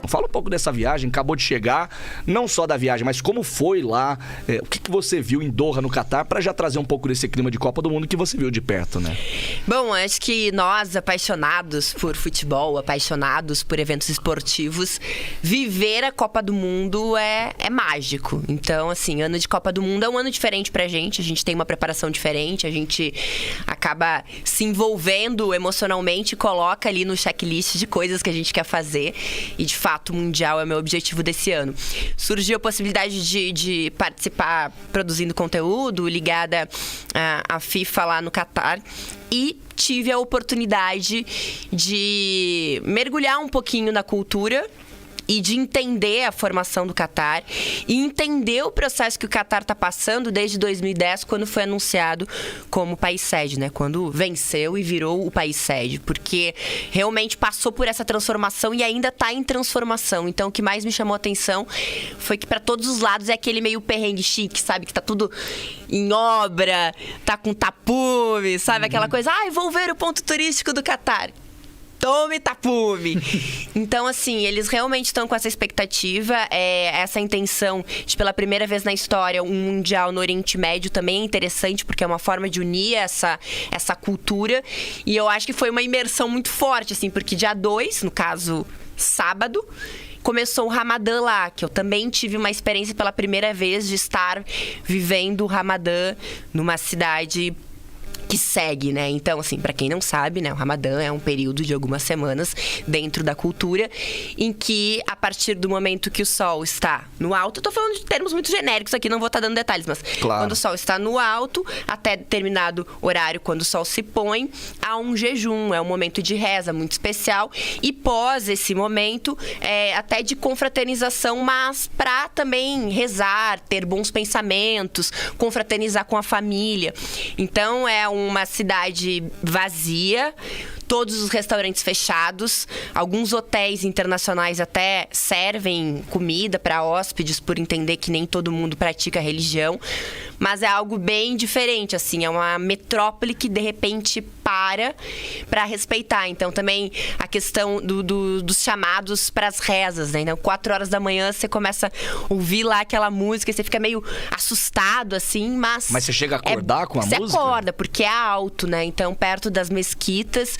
Fala um pouco dessa viagem, acabou de chegar, não só da viagem, mas como foi lá, o que você viu em Doha, no Catar, para já trazer um pouco desse clima de Copa do Mundo que você viu de perto, né? Bom, acho que nós, apaixonados por futebol, apaixonados por eventos esportivos, viver a Copa do Mundo é mágico. Então, assim, ano de Copa do Mundo é um ano diferente pra gente, a gente tem uma preparação diferente, a gente acaba se envolvendo emocionalmente, coloca ali no checklist de coisas que a gente quer fazer, e de fato o Mundial é o meu objetivo desse ano. Surgiu a possibilidade de participar produzindo conteúdo ligada à FIFA lá no Catar, e tive a oportunidade de mergulhar um pouquinho na cultura e de entender a formação do Catar e entender o processo que o Catar está passando desde 2010, quando foi anunciado como país sede, né? Quando venceu e virou o país sede, porque realmente passou por essa transformação e ainda está em transformação. Então, o que mais me chamou a atenção foi que para todos os lados é aquele meio perrengue chique, sabe? Que tá tudo em obra, tá com tapume, sabe? Aquela coisa, vou ver o ponto turístico do Catar. Tome tapume! Então, assim, eles realmente estão com essa expectativa, essa intenção de, pela primeira vez na história, um Mundial no Oriente Médio também é interessante, porque é uma forma de unir essa cultura. E eu acho que foi uma imersão muito forte, assim, porque dia 2, no caso, sábado, começou o Ramadã lá, que eu também tive uma experiência pela primeira vez de estar vivendo o Ramadã numa cidade que segue, né? Então, assim, pra quem não sabe, né, o Ramadã é um período de algumas semanas dentro da cultura em que, a partir do momento que o sol está no alto, eu tô falando de termos muito genéricos aqui, não vou estar dando detalhes, mas claro, quando o sol está no alto, até determinado horário, quando o sol se põe, há um jejum, é um momento de reza muito especial, e pós esse momento, até de confraternização, mas pra também rezar, ter bons pensamentos, confraternizar com a família. Então, é uma cidade vazia, todos os restaurantes fechados, alguns hotéis internacionais até servem comida para hóspedes, por entender que nem todo mundo pratica religião, mas é algo bem diferente, assim, é uma metrópole que de repente para respeitar. Então também a questão dos chamados para as rezas, né? Então 4 horas da manhã você começa a ouvir lá aquela música e você fica meio assustado, assim, mas você chega a acordar com a música? Você acorda, porque é alto, né? Então perto das mesquitas,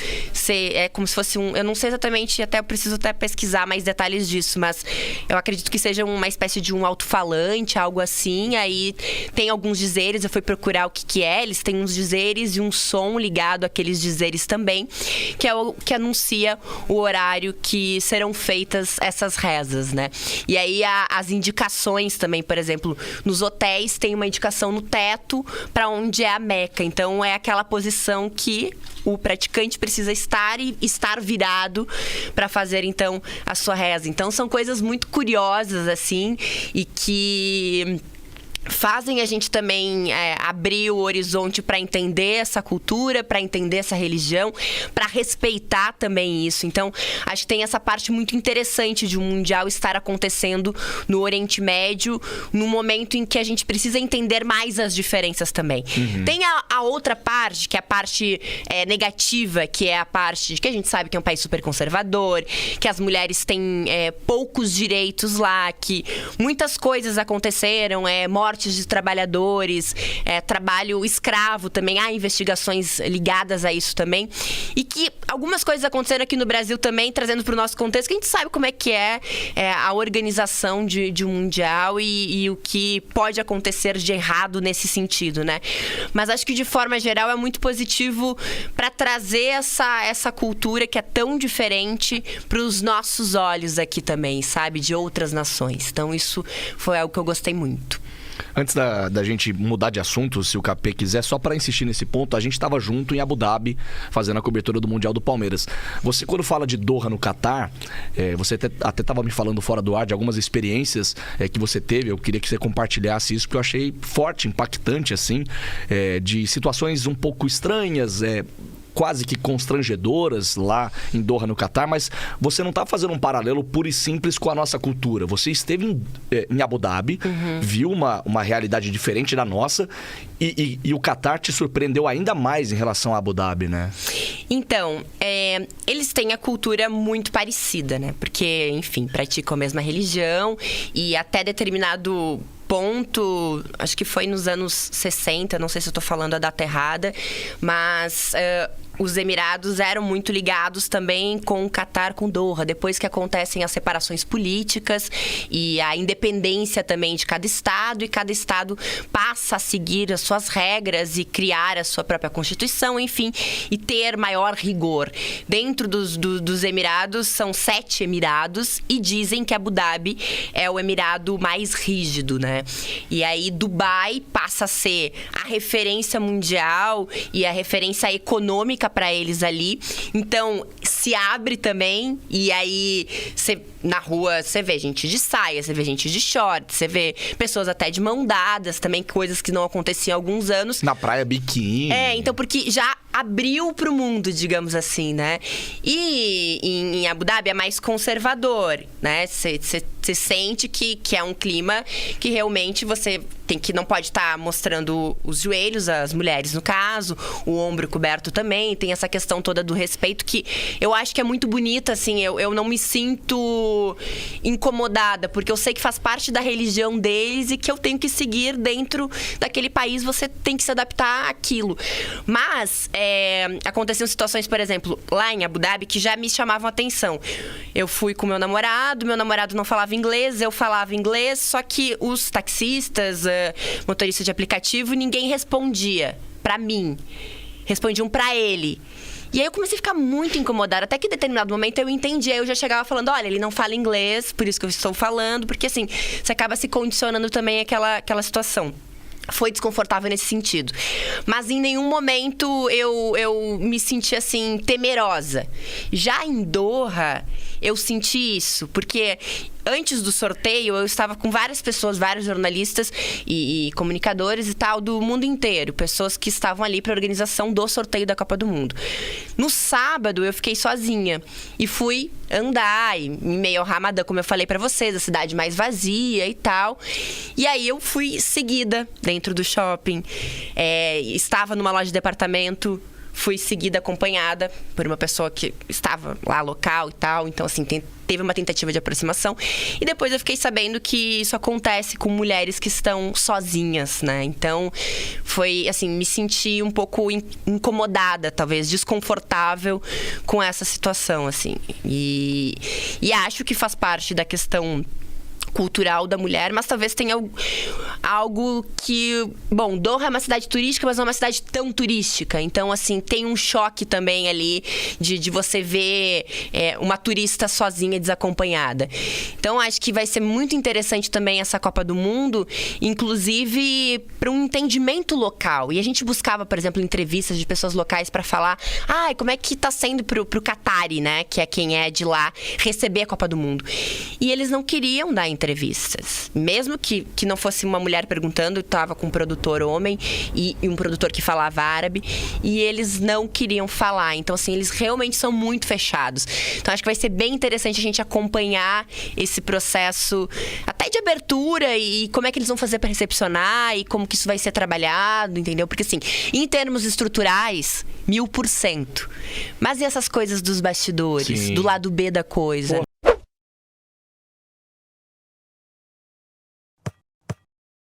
é como se fosse eu não sei exatamente, até eu preciso até pesquisar mais detalhes disso, mas eu acredito que seja uma espécie de um alto-falante, algo assim. Aí tem alguns dizeres, eu fui procurar o que é, eles têm uns dizeres e um som ligado àqueles dizeres também, que é o que anuncia o horário que serão feitas essas rezas, né? E aí as indicações também, por exemplo, nos hotéis tem uma indicação no teto para onde é a Meca. Então é aquela posição que o praticante precisa estar e estar virado para fazer, então, a sua reza. Então, são coisas muito curiosas, assim, e que fazem a gente também abrir o horizonte para entender essa cultura, para entender essa religião, para respeitar também isso. Então, acho que tem essa parte muito interessante de um Mundial estar acontecendo no Oriente Médio, no momento em que a gente precisa entender mais as diferenças também. Uhum. Tem a outra parte, que é a parte negativa, que é a parte de que a gente sabe que é um país super conservador, que as mulheres têm poucos direitos lá, que muitas coisas aconteceram, mortes de trabalhadores, trabalho escravo também, há investigações ligadas a isso também, e que algumas coisas aconteceram aqui no Brasil também, trazendo para o nosso contexto, que a gente sabe como é que é a organização de um Mundial e o que pode acontecer de errado nesse sentido, né? Mas acho que de forma geral é muito positivo para trazer essa cultura que é tão diferente para os nossos olhos aqui também, sabe? De outras nações. Então isso foi algo que eu gostei muito. Antes da gente mudar de assunto, se o KP quiser, só para insistir nesse ponto, a gente estava junto em Abu Dhabi, fazendo a cobertura do Mundial do Palmeiras. Você, quando fala de Doha no Catar, você até estava me falando fora do ar de algumas experiências que você teve. Eu queria que você compartilhasse isso, porque eu achei forte, impactante, assim, de situações um pouco estranhas, quase que constrangedoras lá em Doha, no Catar, mas você não está fazendo um paralelo puro e simples com a nossa cultura. Você esteve em Abu Dhabi, viu uma realidade diferente da nossa e o Catar te surpreendeu ainda mais em relação a Abu Dhabi, né? Então, eles têm a cultura muito parecida, né? Porque, enfim, praticam a mesma religião e até determinado ponto, acho que foi nos anos 60, não sei se eu tô falando a data errada, mas os Emirados eram muito ligados também com o Catar, com Doha. Depois que acontecem as separações políticas e a independência também de cada estado, e cada estado passa a seguir as suas regras e criar a sua própria constituição, enfim, e ter maior rigor. Dentro dos Emirados, são 7 Emirados, e dizem que Abu Dhabi é o Emirado mais rígido, né? E aí Dubai passa a ser a referência mundial e a referência econômica para eles ali. Então, se abre também, e aí na rua você vê gente de saia, você vê gente de short, você vê pessoas até de mão dadas também, coisas que não aconteciam há alguns anos. Na praia, biquíni. Então, porque já abriu pro mundo, digamos assim, né? E em Abu Dhabi é mais conservador, né? Você sente que é um clima que realmente você tem que não pode estar mostrando os joelhos, as mulheres no caso, o ombro coberto também, tem essa questão toda do respeito que eu acho que é muito bonita, assim, eu não me sinto incomodada, porque eu sei que faz parte da religião deles e que eu tenho que seguir dentro daquele país, você tem que se adaptar àquilo. Mas aconteciam situações, por exemplo, lá em Abu Dhabi, que já me chamavam a atenção. Eu fui com meu namorado não falava inglês, eu falava inglês, só que os taxistas, motoristas de aplicativo, ninguém respondia pra mim. Respondiam pra ele. E aí eu comecei a ficar muito incomodada, até que em determinado momento eu entendi, aí eu já chegava falando, olha, ele não fala inglês, por isso que eu estou falando, porque assim, você acaba se condicionando também àquela situação. Foi desconfortável nesse sentido. Mas em nenhum momento eu me senti, assim, temerosa. Já em Doha, eu senti isso, porque antes do sorteio, eu estava com várias pessoas, vários jornalistas e comunicadores e tal, do mundo inteiro. Pessoas que estavam ali para a organização do sorteio da Copa do Mundo. No sábado, eu fiquei sozinha e fui andar em meio ao Ramadã, como eu falei para vocês, a cidade mais vazia e tal. E aí eu fui seguida dentro do shopping. Estava numa loja de departamento, fui seguida, acompanhada por uma pessoa que estava lá local e tal. Então, assim, teve uma tentativa de aproximação. E depois eu fiquei sabendo que isso acontece com mulheres que estão sozinhas, né? Então, foi, assim, me senti um pouco incomodada, talvez, desconfortável com essa situação, assim. E acho que faz parte da questão cultural da mulher, mas talvez tenha algo que... Bom, Doha é uma cidade turística, mas não é uma cidade tão turística. Então, assim, tem um choque também ali de você ver uma turista sozinha, desacompanhada. Então, acho que vai ser muito interessante também essa Copa do Mundo, inclusive para um entendimento local. E a gente buscava, por exemplo, entrevistas de pessoas locais para falar como é que tá sendo pro Qatari, né? Que é quem é de lá, receber a Copa do Mundo. E eles não queriam dar entrevistas. Mesmo que não fosse uma mulher perguntando, estava com um produtor homem e um produtor que falava árabe, e eles não queriam falar. Então, assim, eles realmente são muito fechados. Então, acho que vai ser bem interessante a gente acompanhar esse processo até de abertura e como é que eles vão fazer para recepcionar e como que isso vai ser trabalhado, entendeu? Porque, assim, em termos estruturais, 1000%. Mas e essas coisas dos bastidores, do lado B da coisa?